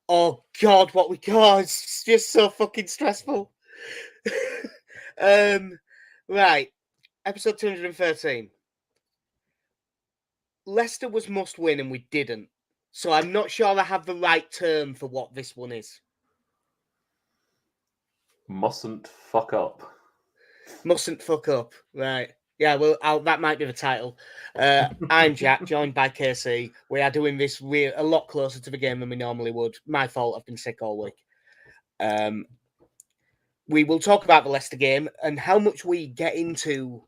Oh God, what we got! It's just so fucking stressful. Right, episode 213. Leicester was must win and we didn't. So I'm not sure I have the right term for what this one is. Mustn't fuck up. Mustn't fuck up. Right. Yeah, well, that might be the title. I'm Jack, joined by KC. We are doing this a lot closer to the game than we normally would. My fault, I've been sick all week. We will talk about the Leicester game, and how much we get into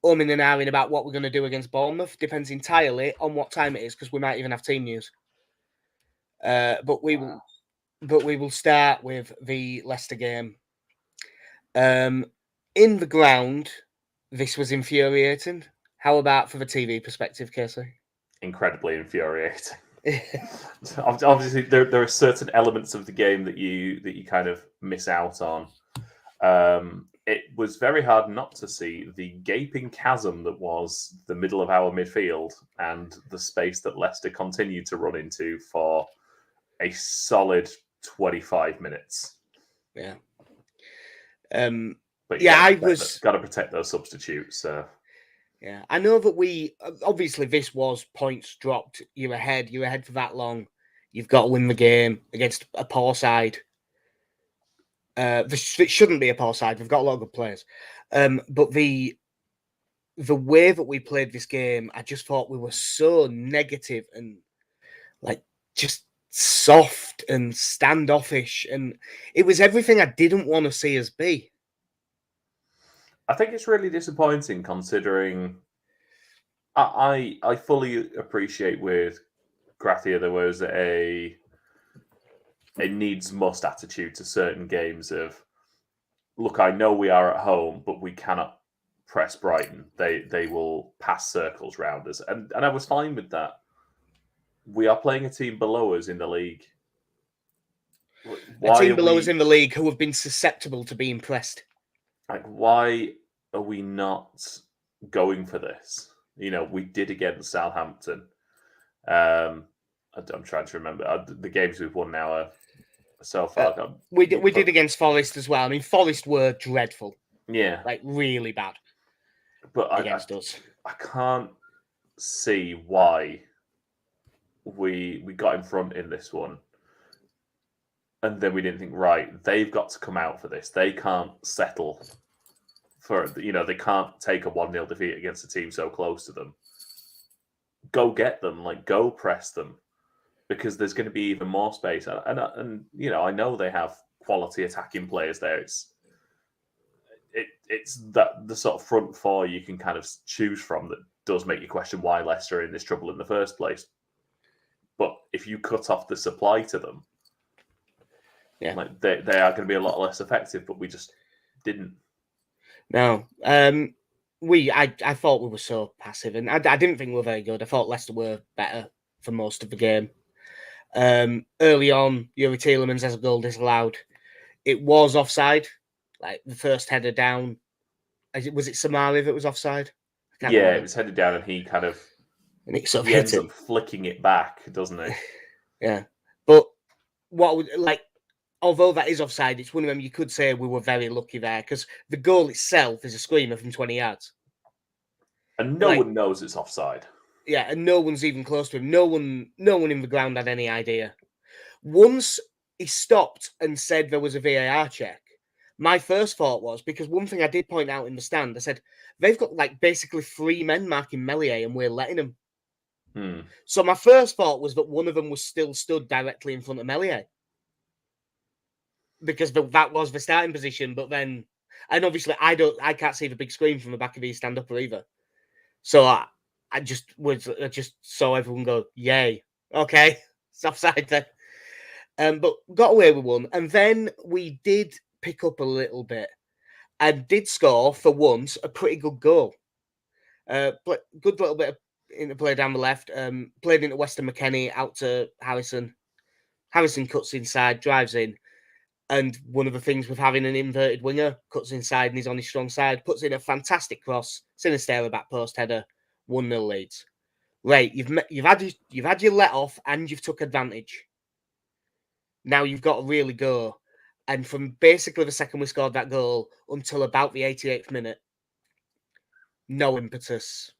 umming and ahhing about what we're going to do against Bournemouth depends entirely on what time it is, because we might even have team news. But we will start with the Leicester game. In the ground, this was infuriating. How about for the TV perspective, Casey? Incredibly infuriating. Obviously, there are certain elements of the game that you kind of miss out on. It was very hard not to see the gaping chasm that was the middle of our midfield and the space that Leicester continued to run into for a solid 25 minutes. Yeah. But yeah, I was got to protect those substitutes. Yeah, I know that we obviously this was points dropped. You're ahead for that long. You've got to win the game against a poor side. It shouldn't be a poor side. We've got a lot of good players. But the way that we played this game, I just thought we were so negative and like just soft and standoffish, and it was everything I didn't want to see us be. I think it's really disappointing considering I fully appreciate with Gracia there was a needs must attitude to certain games of, look, I know we are at home, but we cannot press Brighton. They will pass circles round us. And I was fine with that. We are playing a team below us in the league. A team below us in the league who have been susceptible to being pressed. Like, why are we not going for this? You know, we did against Southampton. I'm trying to remember the games we've won now are so far. We did against Forest as well. I mean, Forest were dreadful. Yeah, like really bad. But against us, I can't see why we got in front in this one, and then we didn't think, right, they've got to come out for this. They can't settle for, they can't take a 1-0 defeat against a team so close to them. Go get them, go press them, because there's going to be even more space. And I know they have quality attacking players there. It's that the sort of front four you can kind of choose from that does make you question why Leicester are in this trouble in the first place. But if you cut off the supply to them, they are going to be a lot less effective. But we just didn't. No, I thought we were so passive, and I didn't think we were very good. I thought Leicester were better for most of the game. Early on, Yuri Tielemans has a goal disallowed. It was offside. Like the first header down, was it Samari that was offside? Yeah, it was headed down, and he kind of he ends up flicking it back, doesn't he? Yeah, but although that is offside, it's one of them you could say we were very lucky there, because the goal itself is a screamer from 20 yards, and no one knows it's offside. Yeah, and no one's even close to him. No one in the ground had any idea. Once he stopped and said there was a VAR check, my first thought was, because one thing I did point out in the stand, I said, they've got basically 3 men marking Meslier and we're letting them. So my first thought was that one of them was still stood directly in front of Meslier, because that was the starting position. But then, and obviously I can't see the big screen from the back of his stand-upper either. So I just saw everyone go, yay, okay, it's offside then. But got away with one. And then we did pick up a little bit and did score, for once, a pretty good goal. Good little bit of interplay down the left. Played into Weston McKennie, out to Harrison. Harrison cuts inside, drives in. And one of the things with having an inverted winger, cuts inside and he's on his strong side, puts in a fantastic cross, Sinisterra back post header, 1-0 Leeds. Right, you've had your let off and you've took advantage. Now you've got to really go. And from basically the second we scored that goal until about the 88th minute, no impetus,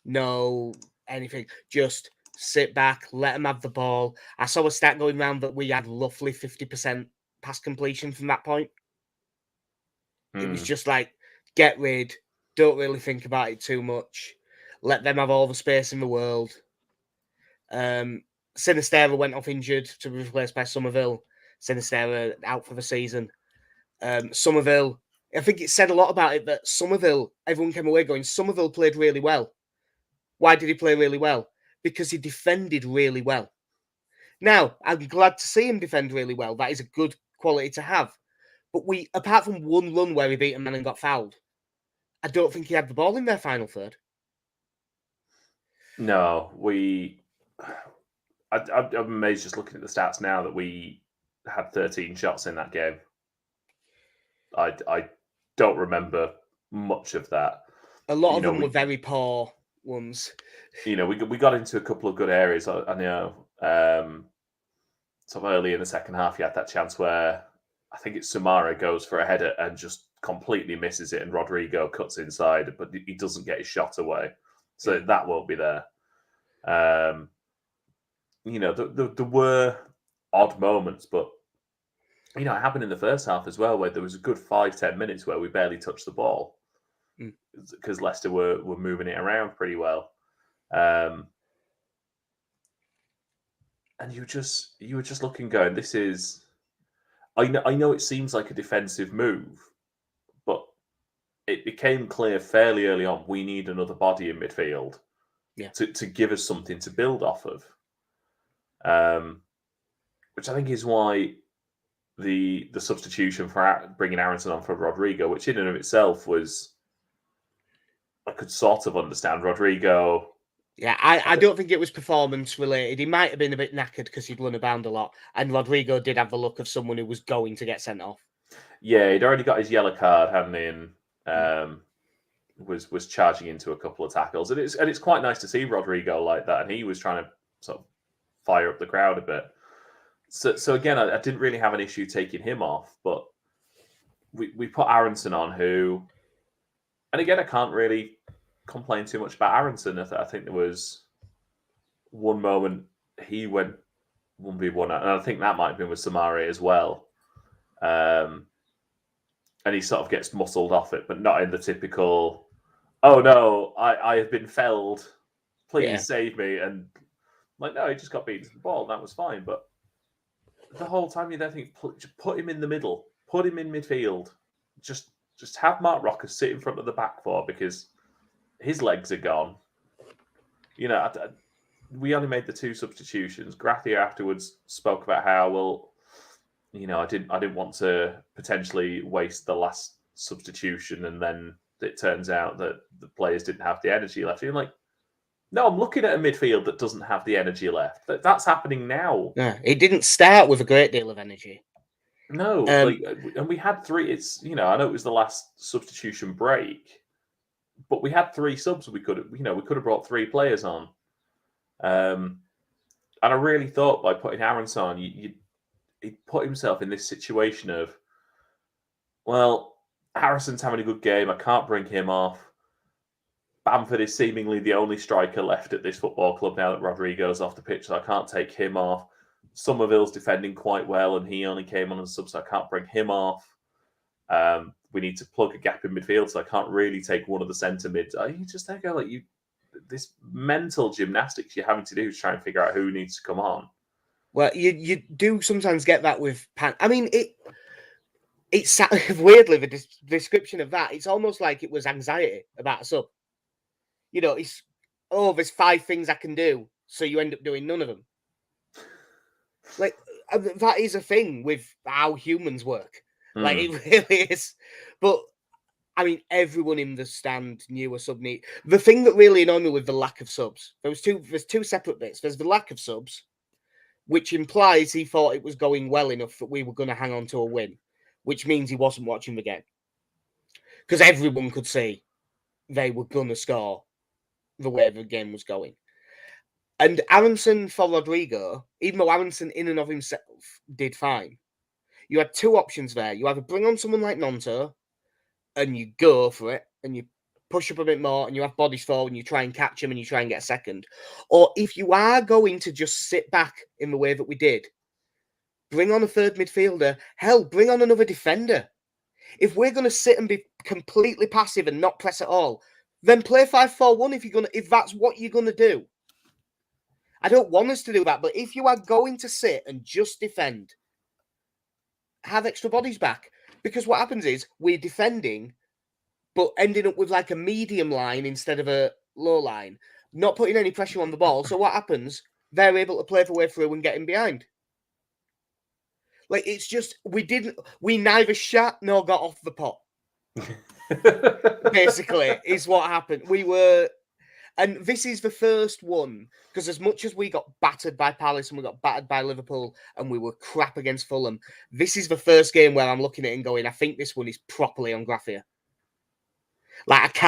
no anything. Just sit back, let them have the ball. I saw a stat going around that we had roughly 50% pass completion from that point. It was just like, get rid, don't really think about it too much. Let them have all the space in the world. Sinistera went off injured to be replaced by Somerville. Sinistera out for the season. Somerville, I think it said a lot about it that Somerville, everyone came away going, Somerville played really well. Why did he play really well? Because he defended really well. Now, I'm glad to see him defend really well. That is a good quality to have. But we, apart from one run where he beat a man and got fouled, I don't think he had the ball in their final third. No, I'm amazed just looking at the stats now that we had 13 shots in that game. I don't remember much of that. A lot of them were very poor ones. We got into a couple of good areas. I know. So early in the second half, you had that chance where I think it's Sumare goes for a header and just completely misses it, and Rodrigo cuts inside, but he doesn't get his shot away. So that won't be there. There were odd moments, but it happened in the first half as well, where there was a good 5-10 minutes where we barely touched the ball because Leicester were moving it around pretty well. And you were just looking, going, this is. I know it seems like a defensive move, but it became clear fairly early on we need another body in midfield to give us something to build off of. Which I think is why the substitution for bringing Aronson on for Rodrigo, which in and of itself was, I could sort of understand. Rodrigo. Yeah, I don't think it was performance related. He might have been a bit knackered because he'd run about a lot. And Rodrigo did have the look of someone who was going to get sent off. Yeah, he'd already got his yellow card, hadn't he? And was charging into a couple of tackles. And it's quite nice to see Rodrigo like that. And he was trying to sort of fire up the crowd a bit. So again, I didn't really have an issue taking him off. But we put Aronson on, who... And again, I can't really complain too much about Aronson. I think there was one moment he went 1v1, and I think that might have been with Sumare as well. And he sort of gets muscled off it, but not in the typical, oh no, I have been felled, please save me. And no, he just got beaten to the ball, and that was fine. But the whole time you then think, put him in the middle, put him in midfield, just have Mark Rocker sit in front of the back four, because his legs are gone. We only made the 2 substitutions. Grathia afterwards spoke about how, I didn't want to potentially waste the last substitution, and then it turns out that the players didn't have the energy left. You're like, no, I'm looking at a midfield that doesn't have the energy left. That's happening now. Yeah, it didn't start with a great deal of energy. No, and we had 3. It's I know it was the last substitution break, but we had 3 subs. We could have brought 3 players on, and I really thought by putting Aronson on, he put himself in this situation of, well, Harrison's having a good game. I can't bring him off. Bamford is seemingly the only striker left at this football club now that Rodrigo's off the pitch, so I can't take him off. Somerville's defending quite well, and he only came on as a sub, so I can't bring him off. We need to plug a gap in midfield, so I can't really take one of the centre mids. You just think, this mental gymnastics you're having to do to try and figure out who needs to come on. Well, you do sometimes get that with Pan. I mean, it's weirdly the description of that. It's almost like it was anxiety about a sub. There's 5 things I can do, so you end up doing none of them. Like, that is a thing with how humans work. Like, it really is. But, I mean, everyone in the stand knew a sub need. The thing that really annoyed me with the lack of subs, there's 2 separate bits. There's the lack of subs, which implies he thought it was going well enough that we were going to hang on to a win, which means he wasn't watching the game. Because everyone could see they were going to score the way the game was going. And Aronson for Rodrigo, even though Aronson in and of himself did fine, you had two options there. You either bring on someone like Nonto and you go for it and you push up a bit more and you have bodies forward and you try and catch him and you try and get a second. Or if you are going to just sit back in the way that we did, bring on a third midfielder. Hell, bring on another defender. If we're going to sit and be completely passive and not press at all, then play 5-4-1 if that's what you're going to do. I don't want us to do that, but if you are going to sit and just defend, have extra bodies back. Because what happens is we're defending, but ending up with like a medium line instead of a low line, not putting any pressure on the ball. So what happens? They're able to play their way through and get in behind. Like, it's just, we neither shot nor got off the pot. Basically, is what happened. And this is the first one, because as much as we got battered by Palace and we got battered by Liverpool and we were crap against Fulham, this is the first game where I'm looking at it and going, I think this one is properly on Graffia. Like,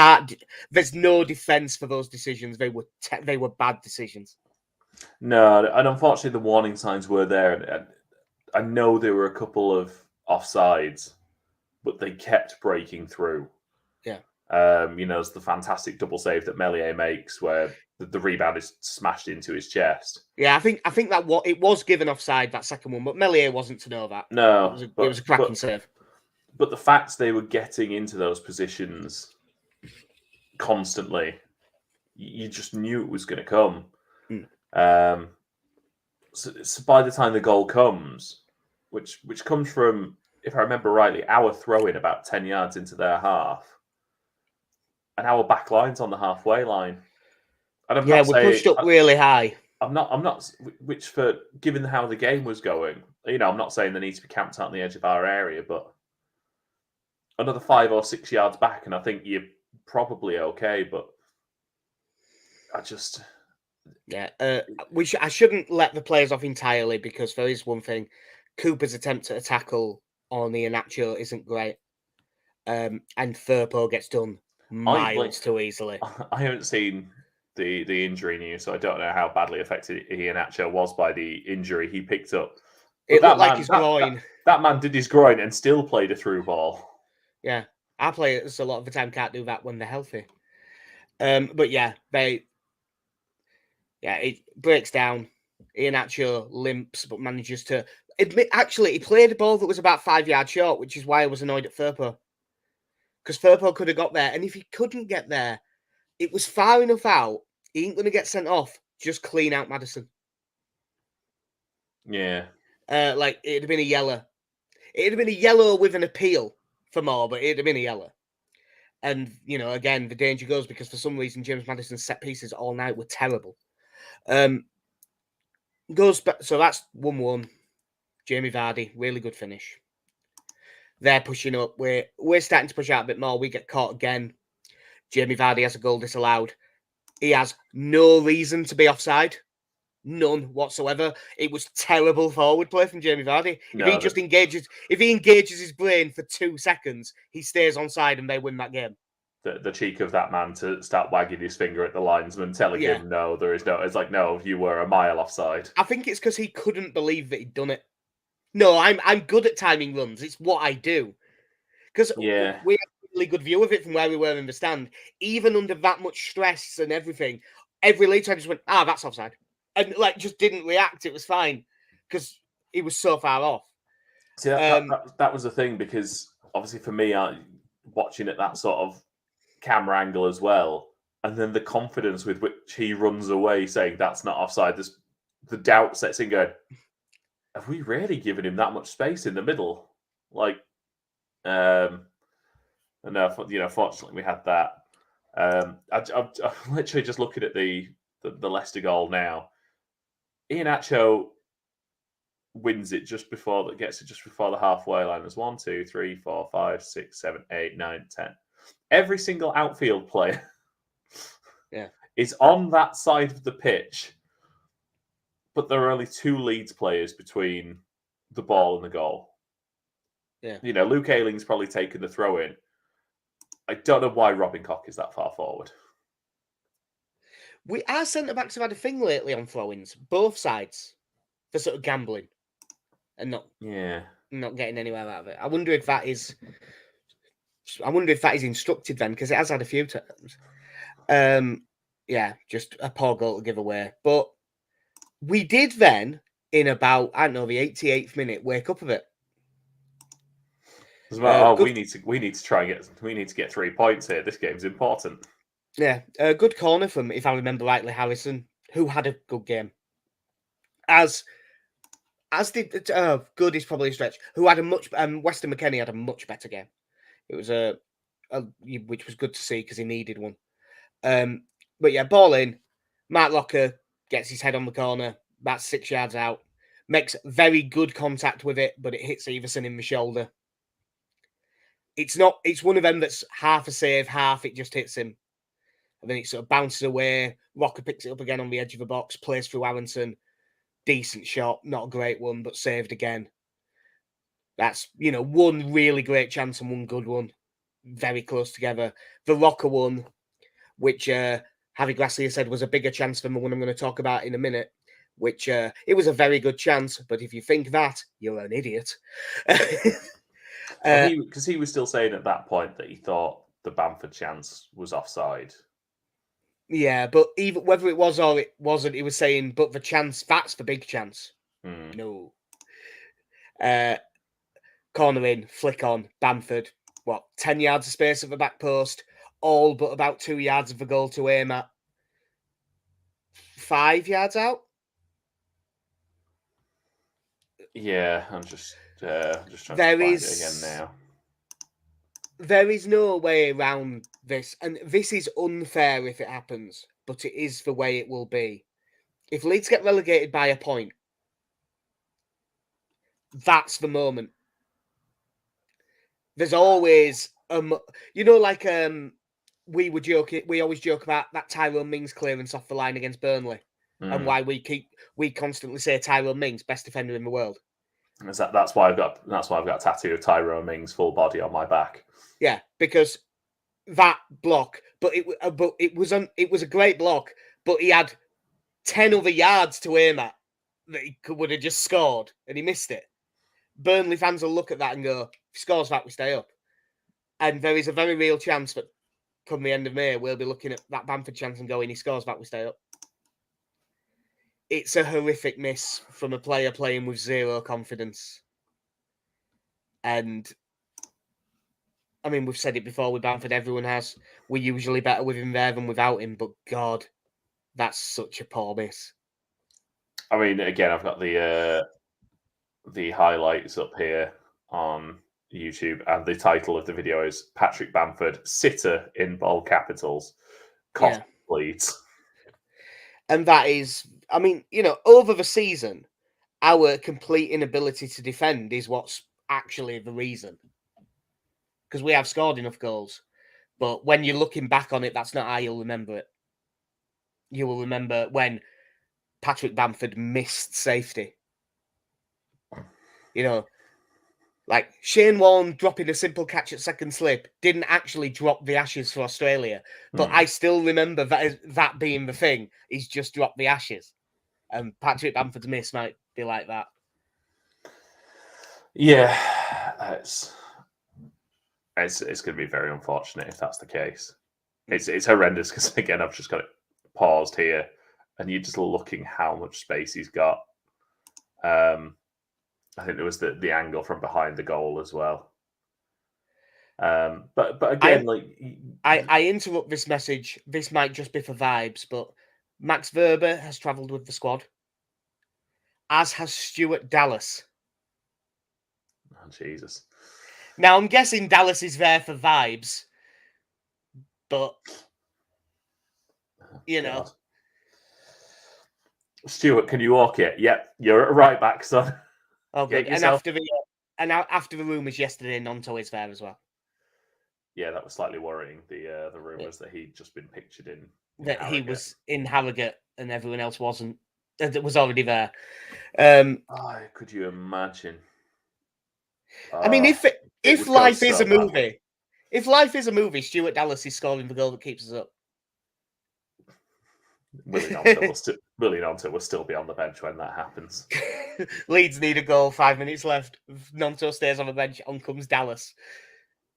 there's no defence for those decisions. They were bad decisions. No, and unfortunately the warning signs were there. And I know there were a couple of offsides, but they kept breaking through. Yeah. It's the fantastic double save that Meslier makes where the rebound is smashed into his chest. Yeah, I think that it was given offside, that second one, but Meslier wasn't to know that. No, it was a cracking save. But the fact they were getting into those positions constantly, you just knew it was going to come. So by the time the goal comes, which comes from, if I remember rightly, our throw-in about 10 yards into their half, and our back line's on the halfway line. And we pushed up really high. I'm not. Which, for given how the game was going, I'm not saying they need to be camped out on the edge of our area, but another 5 or 6 yards back, and I think you're probably okay. But I just, I shouldn't let the players off entirely, because there is one thing: Cooper's attempt at a tackle on Iheanacho isn't great, and Firpo gets done miles too easily. I haven't seen the injury news, so I don't know how badly affected Iheanacho was by the injury he picked up. But it looked like his groin. That man did his groin and still played a through ball. Yeah, our players a lot of the time can't do that when they're healthy. But yeah, it breaks down. Iheanacho limps, but manages to admit. Actually, he played a ball that was about 5 yards short, which is why I was annoyed at Firpo. Because Firpo could have got there, and if he couldn't get there, it was far enough out. He ain't going to get sent off. Just clean out Maddison. Yeah. It'd have been a yellow. It'd have been a yellow with an appeal for more, but it'd have been a yellow. And, again, the danger goes because for some reason James Maddison's set pieces all night were terrible. Goes back, so that's 1-1. Jamie Vardy, really good finish. They're pushing up. We're starting to push out a bit more. We get caught again. Jamie Vardy has a goal disallowed. He has no reason to be offside. None whatsoever. It was terrible forward play from Jamie Vardy. If he engages his brain for 2 seconds, he stays onside and they win that game. The cheek of that man to start wagging his finger at the linesman, telling him, no, there is no... It's like, no, you were a mile offside. I think it's because he couldn't believe that he'd done it. No, I'm good at timing runs. It's what I do. Because we had a really good view of it from where we were in the stand. Even under that much stress and everything, every lead time just went, that's offside. And just didn't react. It was fine because he was so far off. See, that was the thing, because obviously for me, watching at that sort of camera angle as well, and then the confidence with which he runs away saying that's not offside, the doubt sets in going, have we really given him that much space in the middle? No, fortunately we had that. I'm literally just looking at the Leicester goal now. Iheanacho wins it just before the halfway line. There's 1, 2, 3, 4, 5, 6, 7, 8, 9, 10. Every single outfield player is on that side of the pitch, but there are only 2 Leeds players between the ball and the goal. Yeah. Luke Ayling's probably taken the throw in. I don't know why Robin Koch is that far forward. Our centre backs have had a thing lately on throw-ins, both sides, for sort of gambling and not getting anywhere out of it. I wonder if that is instructed then, because it has had a few times. Yeah, just a poor goal to give away. But we did then, in about, I don't know, the 88th minute, wake up a bit. We need to get 3 points here. This game's important. Yeah, a good corner from, if I remember rightly, Harrison, who had a good game. As did good is probably a stretch. Who had a much Weston McKennie had a much better game. It was which was good to see because he needed one. But yeah, ball in. Mark Locker gets his head on the corner. That's 6 yards out. Makes very good contact with it, but it hits Everson in the shoulder. It's one of them that's half a save, half it just hits him. And then it sort of bounces away. Locker picks it up again on the edge of the box, plays through Aronson. Decent shot, not a great one, but saved again. That's, one really great chance and one good one. Very close together. The Locker one, which Javi Gracia said was a bigger chance than the one I'm going to talk about in a minute, which it was a very good chance, but if you think that, you're an idiot. Because he was still saying at that point that he thought the Bamford chance was offside. Yeah, but even whether it was or it wasn't, he was saying, but the chance, that's the big chance. No. Corner in, flick on, Bamford. 10 yards of space at the back post, all but about 2 yards of the goal to aim at. 5 yards out? Yeah, I'm just trying to find it again now. There is no way around this, and this is unfair if it happens, but it is the way it will be. If Leeds get relegated by a point, that's the moment. There's always, we always joke about that Tyrone Mings clearance off the line against Burnley, and why we constantly say Tyrone Mings, best defender in the world. That's why I've got a tattoo of Tyrone Mings full body on my back. Yeah, because that block, but it was a great block, but he had 10 other yards to aim at that he would have just scored, and he missed it. Burnley fans will look at that and go, if he scores that, we stay up. And there is a very real chance that come the end of May, we'll be looking at that Bamford chance and going, he scores that, we stay up. It's a horrific miss from a player playing with zero confidence. And, I mean, we've said it before with Bamford, everyone has. We're usually better with him there than without him, but God, that's such a poor miss. I mean, again, I've got the highlights up here on YouTube, and the title of the video is Patrick Bamford, sitter in bold capitals, cost Leeds. And that is, I mean, over the season, our complete inability to defend is what's actually the reason. Because we have scored enough goals. But when you're looking back on it, that's not how you'll remember it. You will remember when Patrick Bamford missed safety. Like Shane Warne dropping a simple catch at second slip didn't actually drop the Ashes for Australia. But I still remember that being the thing. He's just dropped the Ashes. And Patrick Bamford's miss might be like that. Yeah, it's going to be very unfortunate if that's the case. It's horrendous because, again, I've just got it paused here, and you're just looking how much space he's got. I think there was the angle from behind the goal as well. But again, I interrupt this message. This might just be for vibes, but Max Verber has travelled with the squad, as has Stuart Dallas. Oh, Jesus. Now, I'm guessing Dallas is there for vibes, but, God. Stuart, can you walk it? Yep, you're at right back, son. Oh, good. And after the rumours yesterday, Nonto is there as well. Yeah, that was slightly worrying. The rumours that he'd just been pictured in that Harrogate. He was in Harrogate and everyone else wasn't. That was already there. Could you imagine? I mean, if life is a movie, Stuart Dallas is scoring the goal that keeps us up. Willie Gnonto will still be on the bench when that happens. Leeds need a goal, 5 minutes left. Gnonto stays on the bench, on comes Dallas.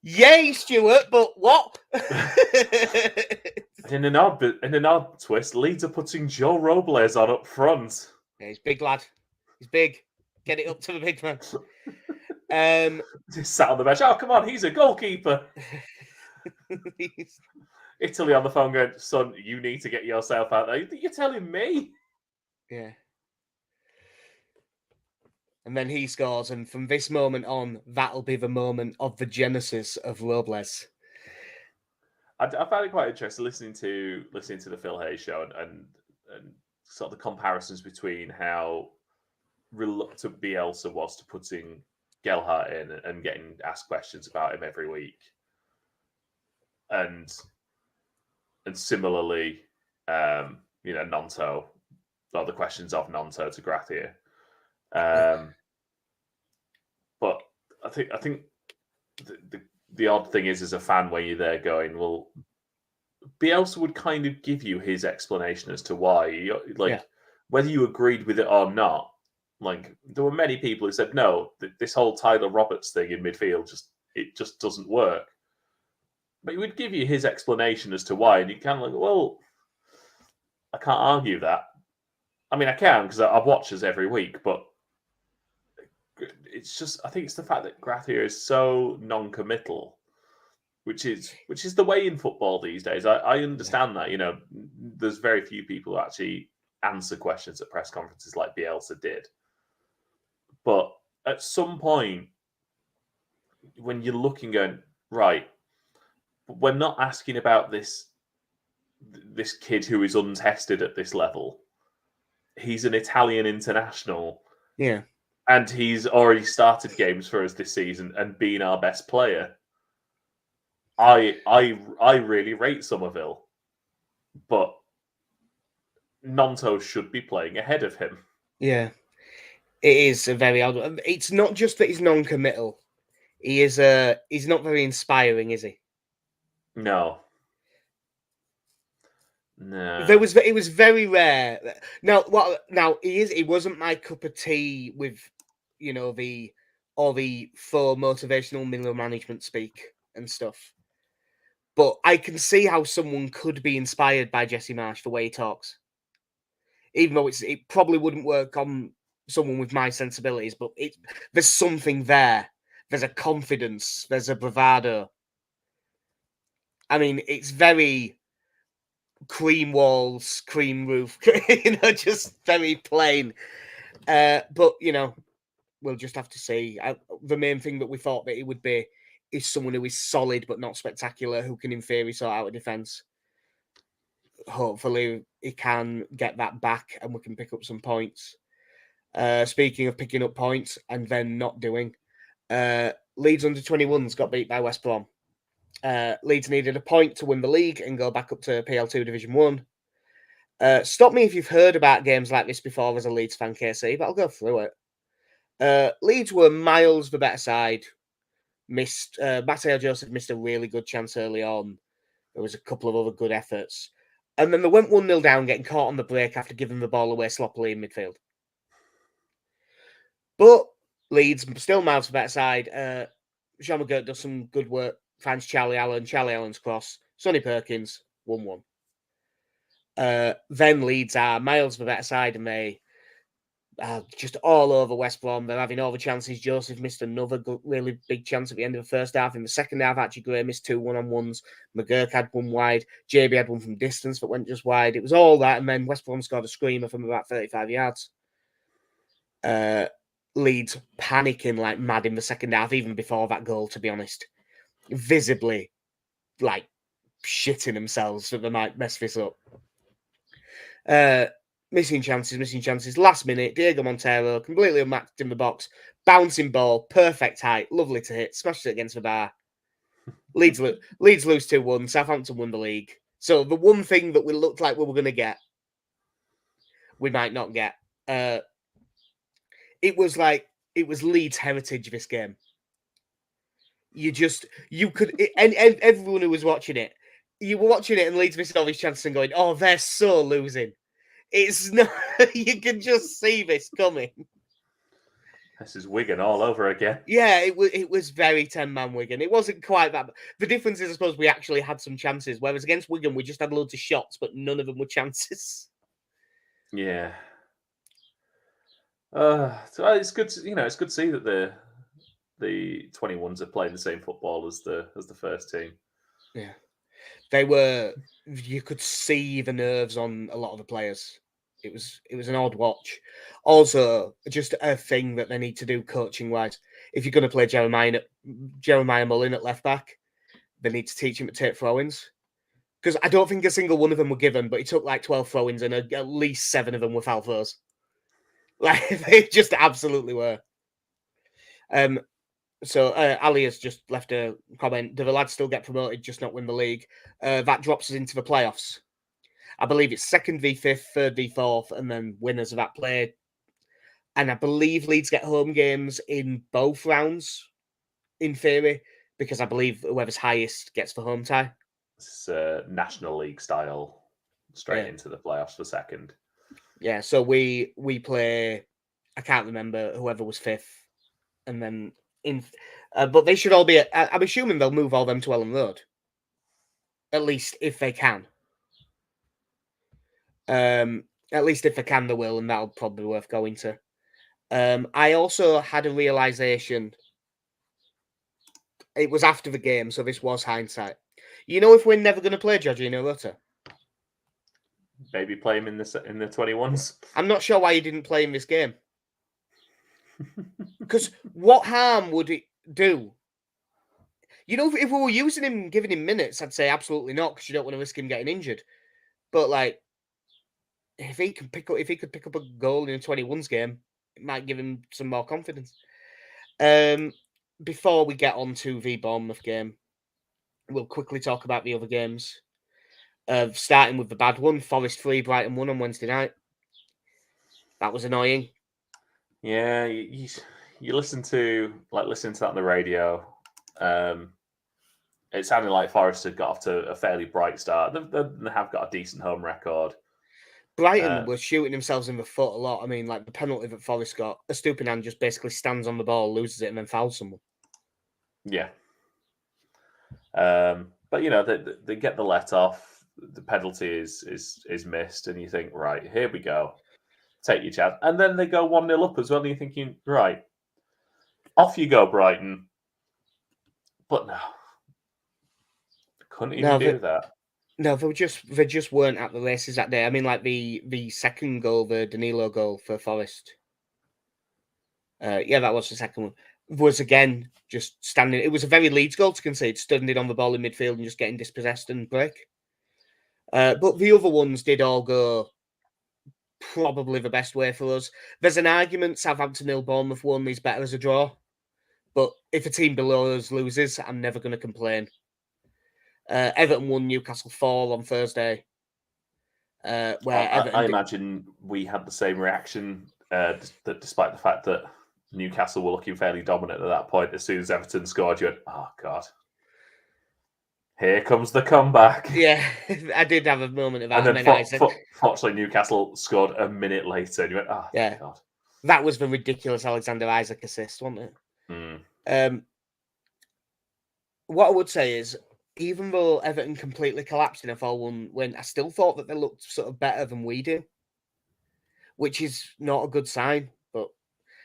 Yay, Stuart, but what? In an odd twist, Leeds are putting Joe Robles on up front. Yeah, he's big lad. He's big. Get it up to the big man. He's sat on the bench. Oh, come on, he's a goalkeeper. Italy on the phone going, son, you need to get yourself out there. You're telling me? Yeah. And then he scores, and from this moment on, that'll be the moment of the genesis of Robles. I found it quite interesting listening to the Phil Hayes show and sort of the comparisons between how reluctant Bielsa was to putting Gelhardt in and getting asked questions about him every week, and similarly, Gnonto, or the questions of Gnonto to Gratia. But I think the odd thing is, as a fan, when you're there going, well, Bielsa would kind of give you his explanation as to why, whether you agreed with it or not. Like, there were many people who said, no, this whole Tyler Roberts thing in midfield just doesn't work. But he would give you his explanation as to why, and you kind of like, well, I can't argue that. I mean, I can because I watch us every week, but it's just, I think it's the fact that Gratia is so non-committal, which is the way in football these days. I understand that, there's very few people who actually answer questions at press conferences like Bielsa did. But at some point, when you're looking going, right, we're not asking about this kid who is untested at this level. He's an Italian international. Yeah. And he's already started games for us this season and been our best player. I really rate Somerville, but Gnonto should be playing ahead of him. Yeah, it is a very odd. It's not just that he's non-committal. He's not very inspiring, is he? No. It was very rare. Now he wasn't my cup of tea with, the faux motivational middle management speak and stuff. But I can see how someone could be inspired by Jesse Marsh the way he talks. Even though it probably wouldn't work on someone with my sensibilities, but there's something there. There's a confidence. There's a bravado. I mean, it's very cream walls, cream roof, just very plain. But, we'll just have to see. The main thing that we thought that he would be is someone who is solid but not spectacular, who can in theory sort out a defence. Hopefully he can get that back and we can pick up some points. Speaking of picking up points and then not doing, Leeds under-21s got beat by West Brom. Leeds needed a point to win the league and go back up to PL2 Division 1. Stop me if you've heard about games like this before as a Leeds fan, KC, but I'll go through it. Leeds were miles the better side. Mateo Joseph missed a really good chance early on. There was a couple of other good efforts. And then they went 1-0 down, getting caught on the break after giving the ball away sloppily in midfield. But Leeds, still miles the better side. Sean McGirt does some good work, finds Charlie Allen's cross. Sonny Perkins, 1-1. Then Leeds are miles the better side, and they just all over West Brom. They're having all the chances. Joseph missed another really big chance at the end of the first half. In the second half, Archie Gray missed 2 1-on-1s. McGurk had one wide. JB had one from distance, but went just wide. It was all that, and then West Brom scored a screamer from about 35 yards. Leeds panicking like mad in the second half, even before that goal, to be honest. Visibly, like, shitting themselves that they might mess this up. Missing chances. Last minute, Diego Montero, completely unmatched in the box. Bouncing ball, perfect height, lovely to hit. Smashed it against the bar. Leeds lose 2-1. Southampton won the league. So the one thing that we looked like we were going to get, we might not get. It was Leeds heritage, this game. Everyone who was watching it, you were watching it and Leeds missing all these chances and going, "Oh, they're so losing." It's not. You can just see this coming. This is Wigan all over again. Yeah, it was very 10-man Wigan. It wasn't quite that. The difference is, I suppose, we actually had some chances, whereas against Wigan, we just had loads of shots, but none of them were chances. Yeah. So it's good. It's good to see that the 21s are playing the same football as the first team. Yeah, they were. You could see the nerves on a lot of the players. It was an odd watch. Also, just a thing that they need to do coaching wise. If you're going to play Jeremiah Mullin at left back, they need to teach him to take throw-ins. Because I don't think a single one of them were given, but he took like 12 throw-ins and at least 7 of them were foul throws. Like, they just absolutely were. So Ali has just left a comment. Do the lads still get promoted, just not win the league? That drops us into the playoffs. I believe it's 2nd v 5th, 3rd v 4th, and then winners of that play. And I believe Leeds get home games in both rounds, in theory, because I believe whoever's highest gets the home tie. It's National League style, straight into the playoffs for 2nd. Yeah, so we play, I can't remember, whoever was 5th, and then but they should all be, I'm assuming they'll move all them to Ellen Road. At least if they can. At least if they can, they will, and that'll probably be worth going to. I also had a realization. It was after the game, so this was hindsight. You know, if we're never going to play Jorginho Rutter, maybe play him in the 21s. I'm not sure why he didn't play in this game. Because what harm would it do? You know, if we were using him, giving him minutes, I'd say absolutely not, because you don't want to risk him getting injured. But like, if he could pick up a goal in a 21s game, it might give him some more confidence. Before we get on to the Bournemouth game, we'll quickly talk about the other games. Starting with the bad one, Forest 3, Brighton 1 on Wednesday night. That was annoying. Yeah, you listen to that on the radio. It sounded like Forest had got off to a fairly bright start. They have got a decent home record. Brighton were shooting themselves in the foot a lot. I mean, like the penalty that Forest got, Estupiñán just basically stands on the ball, loses it, and then fouls someone. Yeah. But they get the let off. The penalty is missed, and you think, right, here we go, take your chance, and then they go 1-0 up as well. And you're thinking, right, off you go, Brighton. But no, couldn't even do that. No, they just weren't at the races that day. I mean, like the second goal, the Danilo goal for Forest. Yeah, that was the second one. Was again just standing. It was a very Leeds goal to concede, standing on the ball in midfield and just getting dispossessed and break. But the other ones did all go probably the best way for us. There's an argument Southampton 0, Bournemouth 1 is better as a draw. But if a team below us loses, I'm never going to complain. Everton 1, Newcastle 4 on Thursday. Where I imagine we had the same reaction, despite the fact that Newcastle were looking fairly dominant at that point. As soon as Everton scored, you went, oh, God. Here comes the comeback. Yeah, I did have a moment of that. And then fortunately, Newcastle scored a minute later, and you went, oh, yeah. God. That was the ridiculous Alexander Isaac assist, wasn't it? Mm. What I would say is, even though Everton completely collapsed in a 4-1 win, I still thought that they looked sort of better than we do, which is not a good sign. But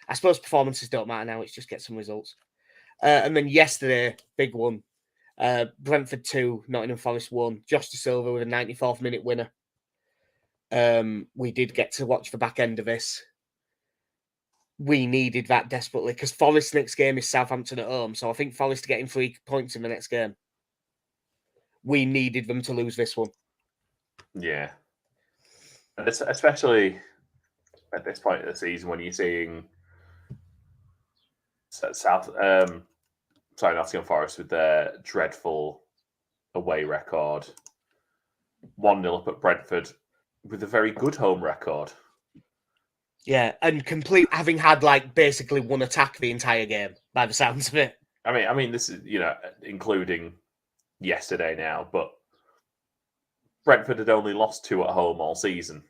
I suppose performances don't matter now. It's just get some results. And then yesterday, big one. Brentford 2, Nottingham Forest 1. Josh De Silva with a 94th minute winner. We did get to watch the back end of this. We needed that desperately because Forest's next game is Southampton at home. So I think Forest are getting 3 points in the next game. We needed them to lose this one. Yeah. And especially at this point of the season when you're seeing Nottingham Forest with their dreadful away record, 1-0 up at Brentford with a very good home record. Yeah, and having had like basically one attack the entire game by the sounds of it. I mean, this is including yesterday now, but Brentford had only lost 2 at home all season.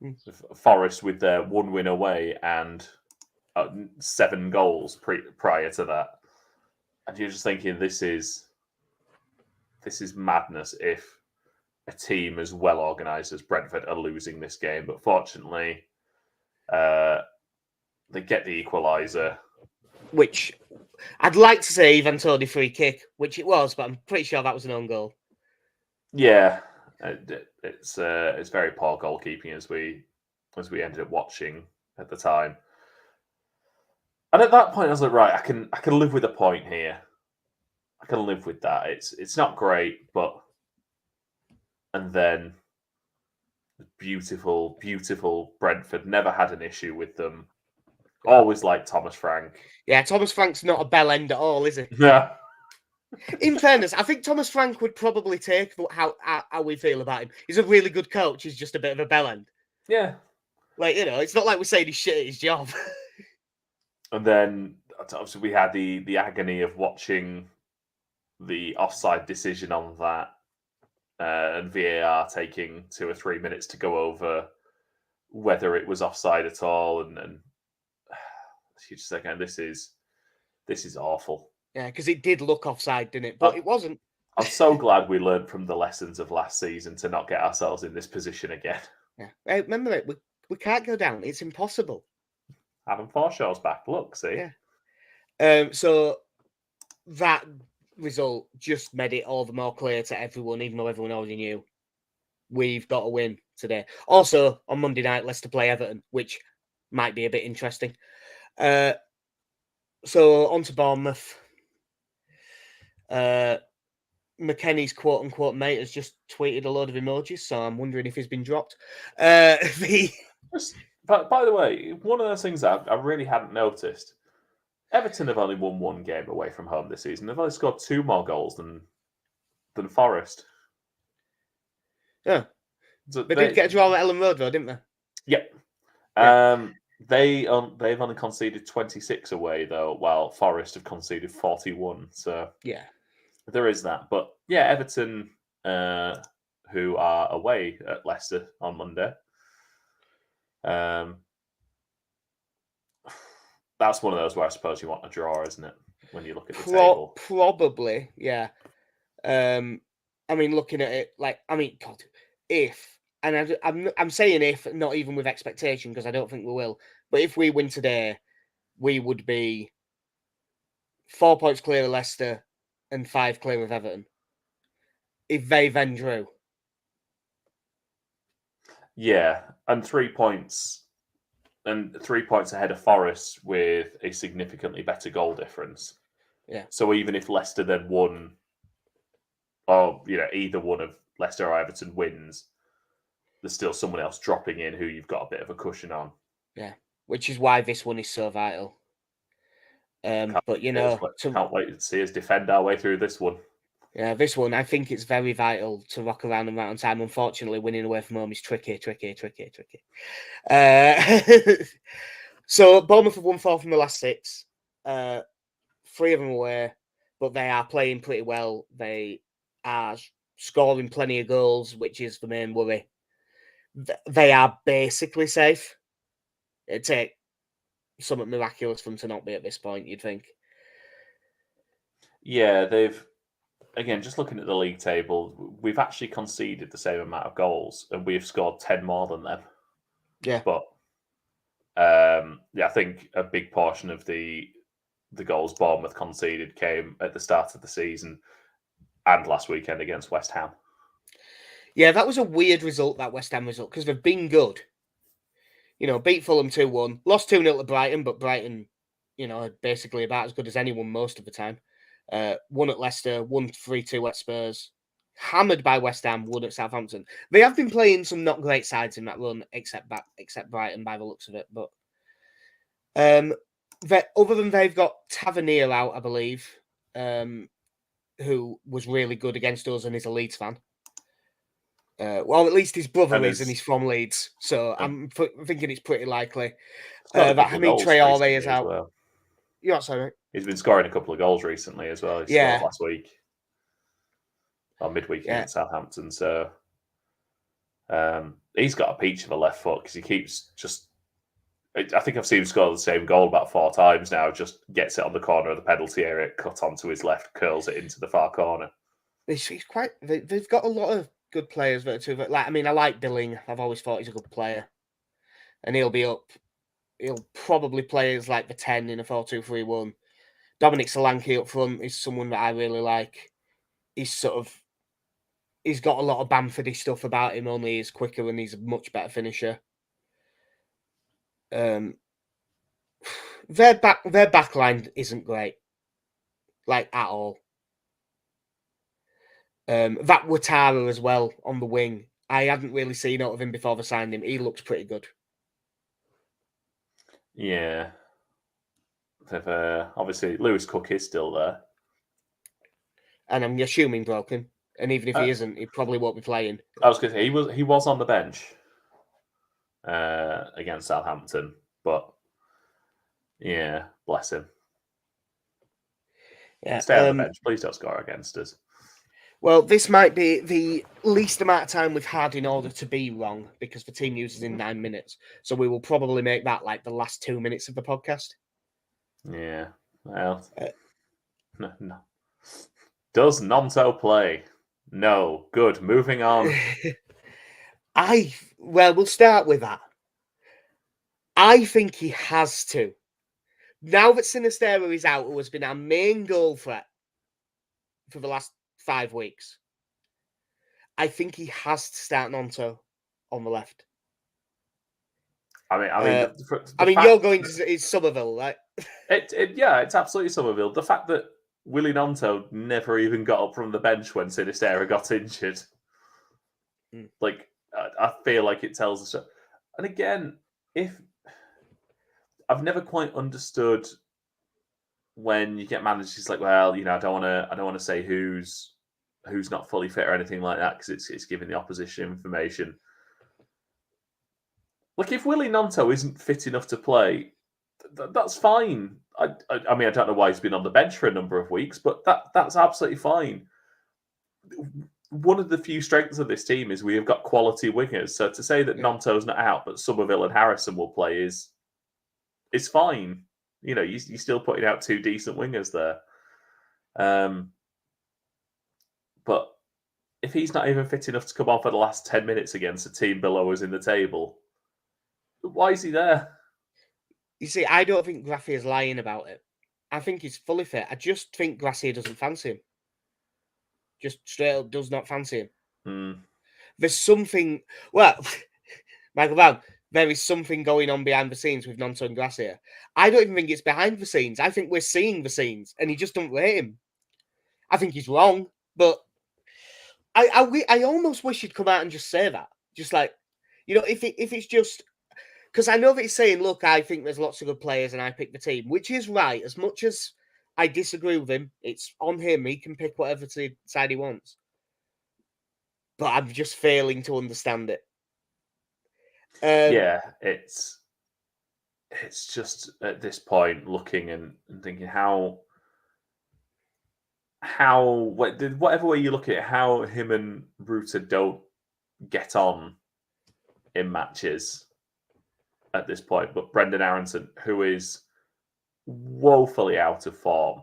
Mm. Forest with their 1 win away and 7 goals prior to that. And you're just thinking, this is madness if a team as well organised as Brentford are losing this game. But fortunately, they get the equaliser. Which I'd like to say Ivan Toney free kick, which it was, but I'm pretty sure that was an own goal. Yeah, it's very poor goalkeeping as we ended up watching at the time. And at that point, I was like, right, I can live with a point here. I can live with that. It's not great, but and then beautiful, beautiful Brentford. Never had an issue with them. Always liked Thomas Frank. Yeah, Thomas Frank's not a bell end at all, is he? Yeah. In fairness, I think Thomas Frank would probably take how we feel about him. He's a really good coach. He's just a bit of a bell end. Yeah. Like, it's not like we're saying he's shit at his job. And then obviously we had the agony of watching the offside decision on that, and VAR taking 2 or 3 minutes to go over whether it was offside at all, and you just think, this is awful. Yeah, because it did look offside, didn't it? But it wasn't. I'm so glad we learned from the lessons of last season to not get ourselves in this position again. Yeah, remember it. We can't go down. It's impossible. Adam Forshaw's back. Look, see. Yeah. So that result just made it all the more clear to everyone, even though everyone already knew, we've got to win today. Also, on Monday night, Leicester play Everton, which might be a bit interesting. So on to Bournemouth. McKennie's quote-unquote mate has just tweeted a load of emojis, so I'm wondering if he's been dropped. But by the way, one of those things I really hadn't noticed, Everton have only won 1 game away from home this season. They've only scored 2 more goals than Forest. Yeah. So they did get a draw at Ellen Road, though, didn't they? Yep. Yeah. They've only conceded 26 away, though, while Forest have conceded 41. So yeah, there is that. But yeah, Everton, who are away at Leicester on Monday, that's one of those where I suppose you want a draw, isn't it? When you look at the table, probably, yeah. I mean, looking at it, God, if, and I'm saying if, not even with expectation, because I don't think we will. But if we win today, we would be 4 points clear of Leicester and 5 clear of Everton. If they then drew, yeah, and 3 points. And 3 points ahead of Forest with a significantly better goal difference. Yeah. So even if Leicester then won, or either one of Leicester or Everton wins, there's still someone else dropping in who you've got a bit of a cushion on. Yeah, which is why this one is so vital. But can't wait to see us defend our way through this one. Yeah, this one, I think it's very vital to rock around and round time. Unfortunately, winning away from home is tricky. So Bournemouth have won 4 from the last 6. 3 of them away, but they are playing pretty well. They are scoring plenty of goals, which is the main worry. They are basically safe. It'd take something miraculous for them to not be at this point, you'd think. Yeah, they've... Again, just looking at the league table, we've actually conceded the same amount of goals, and we've scored 10 more than them. Yeah. But, I think a big portion of the goals Bournemouth conceded came at the start of the season and last weekend against West Ham. Yeah, that was a weird result, that West Ham result, because they've been good. Beat Fulham 2-1, lost 2-0 to Brighton, but Brighton, basically about as good as anyone most of the time. Won at Leicester, won 3-2 at Spurs, hammered by West Ham, won at Southampton. They have been playing some not great sides in that run, except Brighton by the looks of it. But other than they've got Tavernier out, I believe, who was really good against us and is a Leeds fan. Well, at least his brother is, and he's from Leeds, so I'm thinking it's pretty likely that Hamid Traore is out. Well. Yeah, sorry. He's been scoring a couple of goals recently as well. He scored last week or midweek against Southampton. So He's got a peach of a left foot because he keeps just. I think I've seen him score the same goal about 4 times now. Just gets it on the corner of the penalty area, cut onto his left, curls it into the far corner. He's quite. They've got a lot of good players there too. But I like Billing. I've always thought he's a good player, and he'll be up. He'll probably play as like the 10 in a 4-2-3-1. Dominic Solanke up front is someone that I really like. He's got a lot of Bamfordy stuff about him. Only he's quicker and he's a much better finisher. Their back line isn't great, like at all. That Ouattara as well on the wing. I hadn't really seen out of him before they signed him. He looks pretty good. Yeah. Obviously, Lewis Cook is still there. And I'm assuming broken. And even if he isn't, he probably won't be playing. I was going to say, he was on the bench against Southampton. But, yeah, bless him. Yeah, stay on the bench. Please don't score against us. Well, this might be the least amount of time we've had in order to be wrong because the team uses in 9 minutes. So we will probably make that like the last 2 minutes of the podcast. Yeah. Well, no. Does Nonto play? No. Good. Moving on. We'll start with that. I think he has to. Now that Sinistero is out, who has been our main goal threat for the last 5 weeks, I think he has to start Nonto on the left. You're going to it's Somerville, right? It's absolutely Somerville. The fact that Willie Nonto never even got up from the bench when Sinistero got injured, I feel like it tells us. And again, if I've never quite understood when you get managers like, well, I don't want to say who's not fully fit or anything like that because it's giving the opposition information. Like if Willie Nonto isn't fit enough to play, that's fine. I don't know why he's been on the bench for a number of weeks, but that's absolutely fine. One of the few strengths of this team is we have got quality wingers. So to say that Nonto's not out, but Somerville and Harrison will play is fine. You're still putting out 2 decent wingers there. But if he's not even fit enough to come on for the last 10 minutes against a team below us in the table, why is he there? You see, I don't think Graffier's lying about it. I think he's fully fit. I just think Gracia doesn't fancy him. Just straight up does not fancy him. There's something... Well, Michael Brown, there is something going on behind the scenes with Nonto and Gracia. I don't even think it's behind the scenes. I think we're seeing the scenes, and he just don't rate him. I think he's wrong, but I almost wish he'd come out and just say that. Just like, if it's just... Because I know that he's saying, look, I think there's lots of good players and I pick the team, which is right. As much as I disagree with him, it's on him. He can pick whatever side he wants. But I'm just failing to understand it. It's just at this point looking and thinking whatever way you look at it, how him and Ruta don't get on in matches at this point. But Brendan Aronson, who is woefully out of form,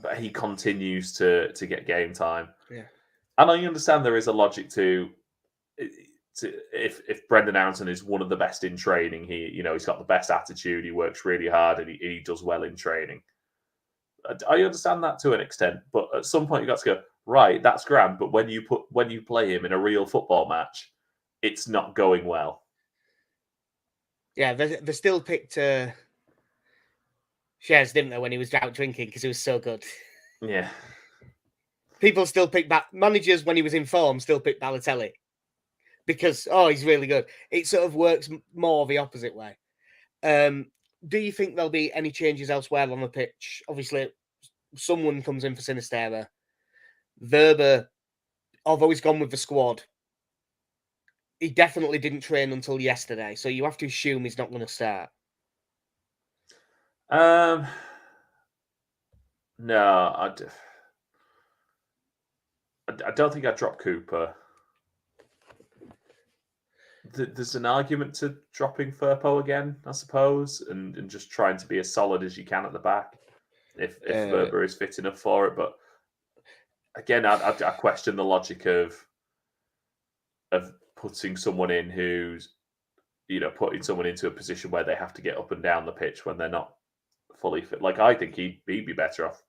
but he continues to get game time. Yeah, and I understand there is a logic to if Brendan Aronson is one of the best in training, he's got the best attitude, he works really hard, and he does well in training. I understand that to an extent, but at some point you got to go, right, that's grand, but when you play him in a real football match, it's not going well. Yeah, they still picked Shares, didn't they, when he was out drinking because he was so good. Yeah. People still pick managers when he was in form still pick Balotelli because he's really good. It sort of works more the opposite way. Do you think there'll be any changes elsewhere on the pitch? Obviously, someone comes in for Sinistera. Verba, although he's gone with the squad, he definitely didn't train until yesterday, so you have to assume he's not going to start. No, I don't think I'd drop Cooper. there's an argument to dropping Firpo again, I suppose, and just trying to be as solid as you can at the back if Verba is fit enough for it. But again, I question the logic of putting someone in who's, putting someone into a position where they have to get up and down the pitch when they're not fully fit. Like, I think he'd be better off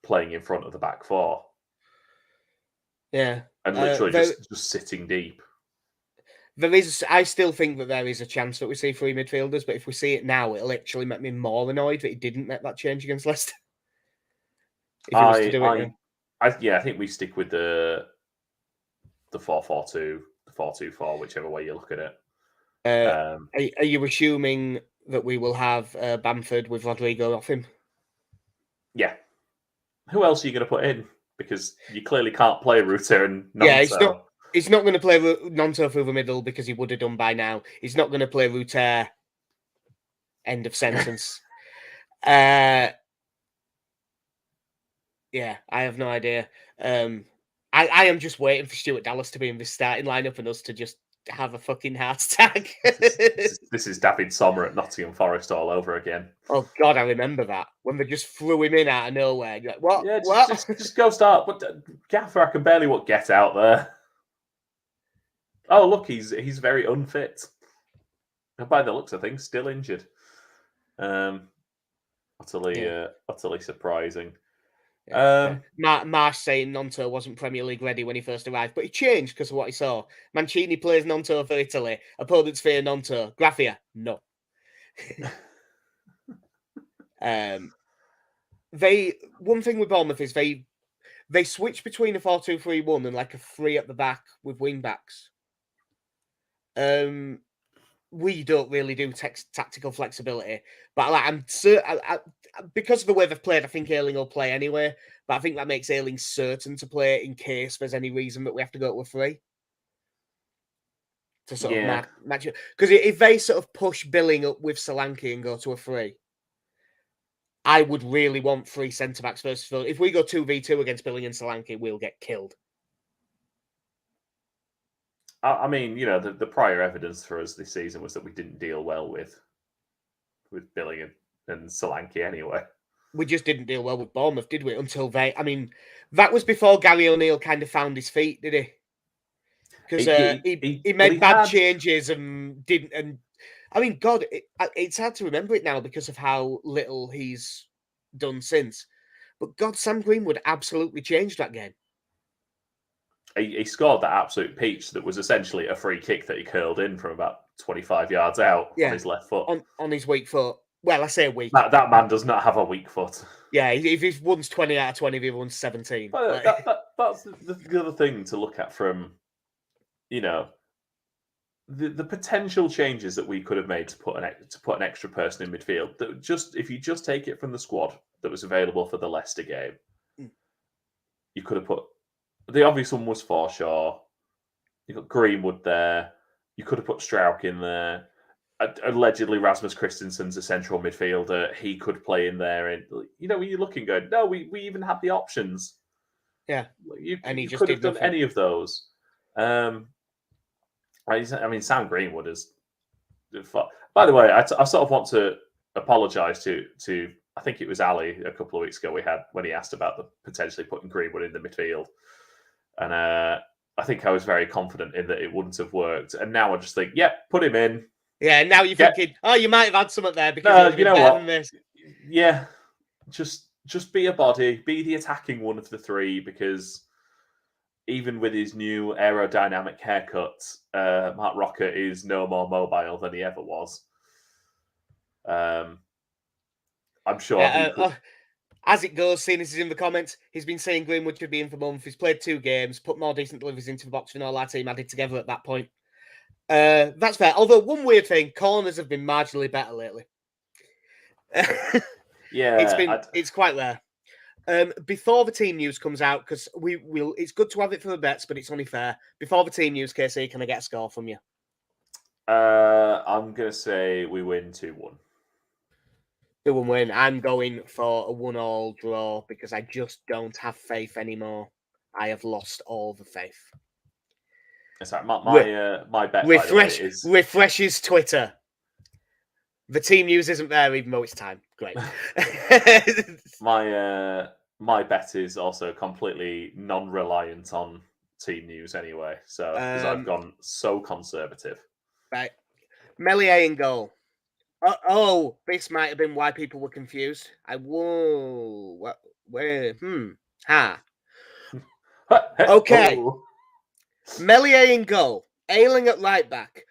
playing in front of the back four. Yeah. And literally just sitting deep. I still think that there is a chance that we see three midfielders, but if we see it now, it'll actually make me more annoyed that he didn't make that change against Leicester. If he was to do it, I think we stick with the 4-4-2, the 4-2-4, whichever way you look at it. Are you assuming that we will have Bamford with Rodrigo off him? Yeah. Who else are you going to put in? Because you clearly can't play Ruta and Nonto. Yeah, he's not going to play Nonto through the middle because he would have done by now. He's not going to play Ruta. End of sentence. Yeah, I have no idea. I am just waiting for Stuart Dallas to be in this starting lineup and us to just have a fucking heart attack. This is David Sommer at Nottingham Forest all over again. Oh God, I remember that when they just threw him in out of nowhere. You're like, what? Yeah, what? Just go start. But Gaffer, I can barely get out there. Oh look, he's very unfit. And by the looks of things, still injured. Utterly surprising. Yeah. Marsh saying Nonto wasn't Premier League ready when he first arrived, but he changed because of what he saw. Mancini plays Nonto for Italy. Opponents fear Nonto. Graffia, no. One thing with Bournemouth is they switch between a 4-2-3-1 and like a 3 at the back with wing backs. We don't really do tactical flexibility, but like I'm certain because of the way they've played, I think Ayling will play anyway. But I think that makes Ayling certain to play in case there's any reason that we have to go to a 3 to sort of match it. Because if they sort of push Billing up with Solanke and go to a 3, I would really want 3 centre backs versus 4. If we go 2v2 against Billing and Solanke, we'll get killed. I mean, the prior evidence for us this season was that we didn't deal well with Billing and Solanke anyway. We just didn't deal well with Bournemouth, did we? Until that was before Gary O'Neill kind of found his feet, did he? Because he made bad changes and didn't. And I mean, God, it's hard to remember it now because of how little he's done since. But God, Sam Greenwood absolutely changed that game. He scored that absolute peach that was essentially a free kick that he curled in from about 25 yards out on his left foot. On his weak foot. Well, I say weak. That man does not have a weak foot. Yeah, if he's one's 20 out of 20, the other one's 17. But that's the other thing to look at from, the potential changes that we could have made to put an extra person in midfield. That if you just take it from the squad that was available for the Leicester game, you could have put. The obvious one was Forshaw. You got Greenwood there. You could have put Strauch in there. Allegedly, Rasmus Christensen's a central midfielder. He could play in there. And when you're looking good, no, we even had the options. Yeah, you could have done any of those. I mean, Sam Greenwood is. By the way, I sort of want to apologise to. I think it was Ali a couple of weeks ago when he asked about potentially putting Greenwood in the midfield. And I think I was very confident in that it wouldn't have worked. And now I just think, put him in. Yeah, now you're thinking, you might have had something there because you know what? Yeah, just be a body, be the attacking one of the 3, because even with his new aerodynamic haircut, Mark Rocker is no more mobile than he ever was. I'm sure. As it goes, seeing this is in the comments, he's been saying Greenwood should be in for month. He's played 2 games, put more decent deliveries into the box than all our team added together at that point. That's fair. Although one weird thing, corners have been marginally better lately. Yeah, it's quite rare. Before the team news comes out, because it's good to have it for the bets, but it's only fair. Before the team news, KC, can I get a score from you? I'm gonna say we win 2-1. 2-1 win. I'm going for a 1-1 draw because I just don't have faith anymore. I have lost all the faith. Sorry, my bet, by the way, is refreshes Twitter. The team news isn't there, even though it's time. Great. my bet is also completely non-reliant on team news anyway. So because I've gone so conservative. Right, Meslier in goal. Oh, this might have been why people were confused. What? Where? Okay. Oh. Meslier in goal. Ayling at right back.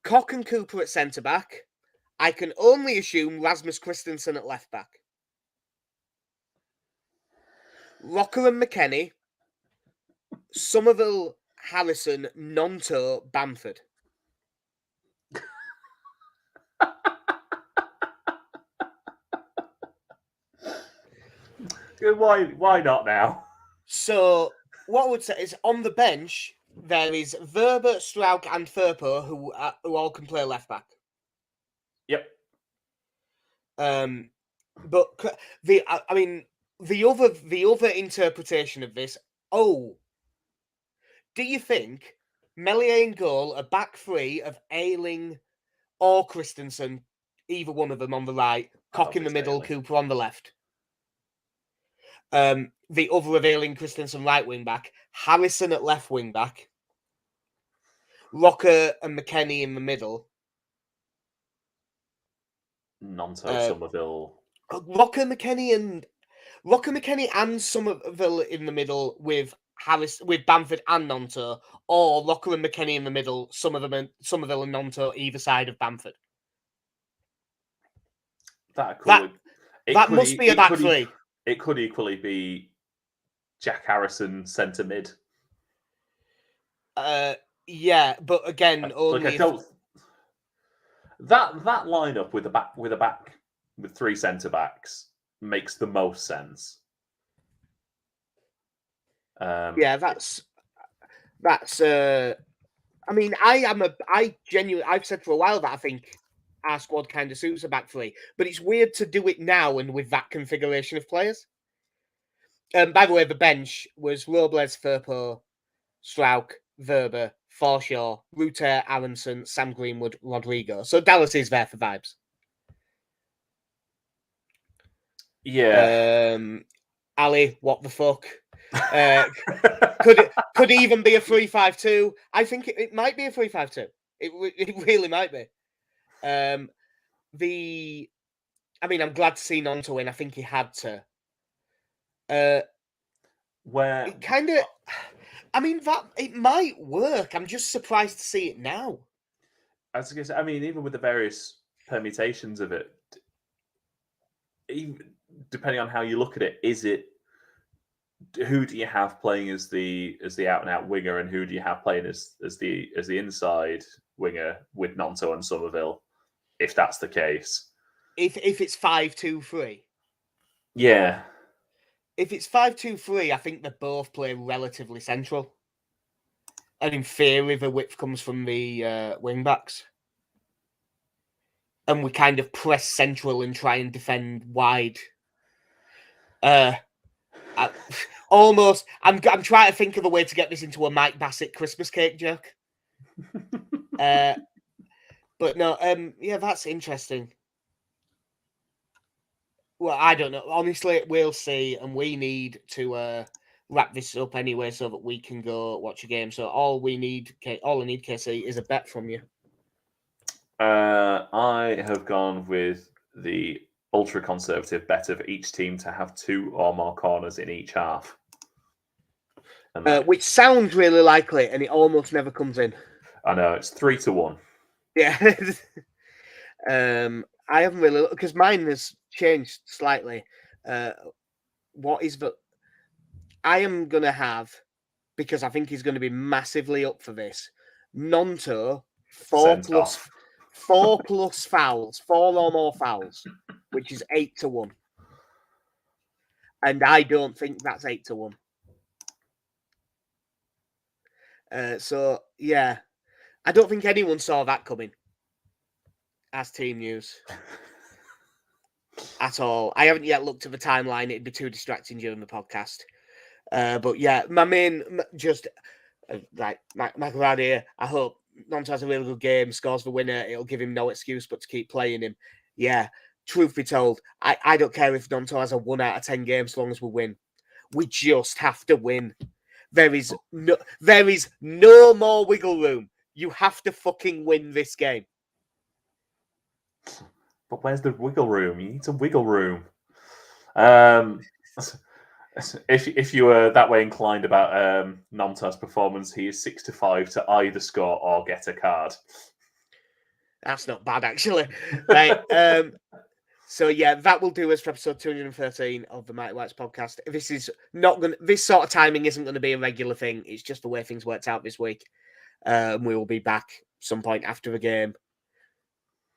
Cock and Cooper at centre back. I can only assume Rasmus Christensen at left back. Rocker and McKennie. Somerville, Harrison, Nonto, Bamford. Why not now? So what I would say is on the bench there is Verber, Strauch, and Firpo who all can play left back. Yep. But the other interpretation of this. Oh, do you think Meslier in goal, a back three of Ayling or Christensen, either one of them on the right, Cock in the middle, Ayling. Cooper on the left? The other of Ayling, Christensen right wing back, Harrison at left wing back, Rocker and McKennie in the middle. Nonto, Somerville. Rocker, McKennie, and Somerville in the middle with Bamford and Nonto, or Rocker and McKennie in the middle, Somerville and Nonto either side of Bamford. That must be a back three. It could equally be Jack Harrison centre mid. Yeah, but again, only that lineup with a back with three centre backs makes the most sense. Yeah, that's. I mean, I've said for a while that I think our squad kind of suits a back three, but it's weird to do it now and with that configuration of players. By the way, the bench was Robles, Firpo, Strauch, Verber, Forshaw, Rutter, Aronson, Sam Greenwood, Rodrigo. So Dallas is there for vibes. Yeah. Ali, what the fuck? Could even be a 3-5-2. I think it might be a 3-5-2. It really might be. I'm glad to see Nonto win. I think he had to. Where it kind of, that it might work. I'm just surprised to see it now. Even with the various permutations of it, even depending on how you look at it, who do you have playing as the out and out winger, and who do you have playing as the inside winger with Nonto and Somerville? If that's the case, if it's 5-2-3, yeah. If it's 5-2-3, I think they both play relatively central, and in theory, the width comes from the wing backs, and we kind of press central and try and defend wide. Almost, I'm trying to think of a way to get this into a Mike Bassett Christmas cake joke. But no, yeah, that's interesting. Well, I don't know. Honestly, we'll see, and we need to wrap this up anyway so that we can go watch a game. So all I need, KC, is a bet from you. I have gone with the ultra-conservative bet of each team to have 2 or more corners in each half. Which sounds really likely, and it almost never comes in. I know, it's 3-1. Yeah. I haven't really, because mine has changed slightly. What is the... I am going to have, because I think he's going to be massively up for this, Nonto, 4 plus fouls, 4 or more fouls, which is 8-1. And I don't think that's 8-1. So, yeah. I don't think anyone saw that coming as team news at all. I haven't yet looked at the timeline. It'd be too distracting during the podcast. But yeah, my main, just Like Michael here, I hope Nanto has a really good game, scores the winner. It'll give him no excuse but to keep playing him. Yeah, truth be told, I don't care if Nanto has a 1 out of 10 games as long as we win. We just have to win. There is no more wiggle room. You have to fucking win this game. But where's the wiggle room? You need some wiggle room. If you were that way inclined about Nanto's performance, he is 6-5 to either score or get a card. That's not bad, actually. Right. So yeah, that will do us for episode 213 of the Mighty Whites podcast. This is not going. This sort of timing isn't going to be a regular thing. It's just the way things worked out this week. We will be back some point after the game.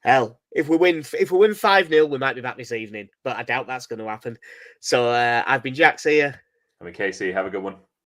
Hell, if we win 5-0, we might be back this evening, but I doubt that's going to happen. So I've been Jax here. I mean, Casey, have a good one.